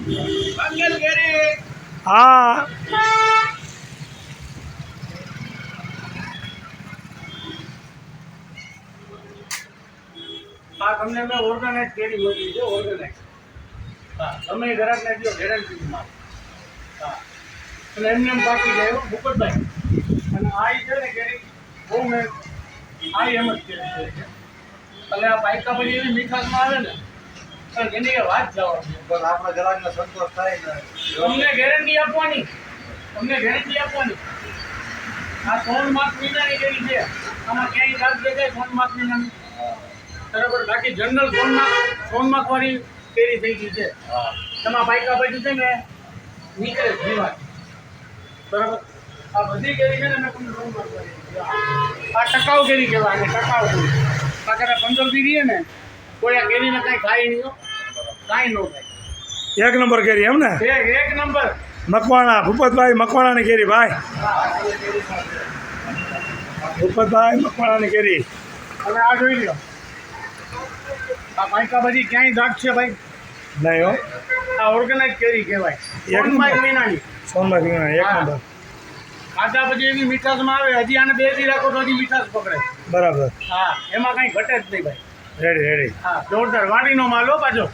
હા તમને મેં ઓર્ગેનાઇઝ કેરી મોકલી છે ઓર્ગેનાઇઝ. હા તમે ગ્રાહકને જો ગેરંટીમાં. હા અને એમને એમ બાકી જાય મુકતભાઈ. અને આ છે ને કેરી બહુ મેં આ એમ જ કેરી છે એટલે આ પાયકા પછી એવી મીઠાશમાં આવે ને એની વાત જવાની પણ આપણા ગ્રાહકને સંતોષ થાય ને. તમને ગેરંટી આપવાની. તમને ગેરંટી આપવાની. આ 3 માસ મહિનાની કેરી છે. આમાં ક્યાંય દાગ દેખાય 3 માસ મહિનાની બરાબર. બાકી જનરલ 3 માસ વાળી કેરી થઈ ગઈ છે. એમાં પાયકા પછી છે ને નીકળે જીવાત બરાબર. આ બધી કેરી છે ને મેં તમને 3 માસ વાળી આ ટકાઉ કેરી કહેવાય. અને ટકાઉ કેરી પાછળ 15 દી રહીએ ને કોઈ આ કેરીને કાંઈ ખાય નહીં હો. કાંઈ ન થાય. એક નંબર કેરી એમ ને? એક નંબર. મકવાણા ભૂપતભાઈ મકવાણાની કેરી ભાઈ. ભૂપતભાઈ મકવાણાની કેરી. હવે આ જોઈ લો. આ પાયકા બધી ક્યાંય દાગ છે ભાઈ નહીં હો. આ ઓર્ગેનાઇઝ કેરી કહેવાય. એક 3 મહિનાની સોનમાં એક નંબર. ખાધા પછી એવી મીઠાશમાં આવે. હજી આને 2 દી રાખો તો હજી મીઠાશ પકડે. બરાબર. હા એમાં કાંઈ ઘટે જ નહીં ભાઈ. Ready ready. હા જોરદાર વાડીનો માલ હો પાછો.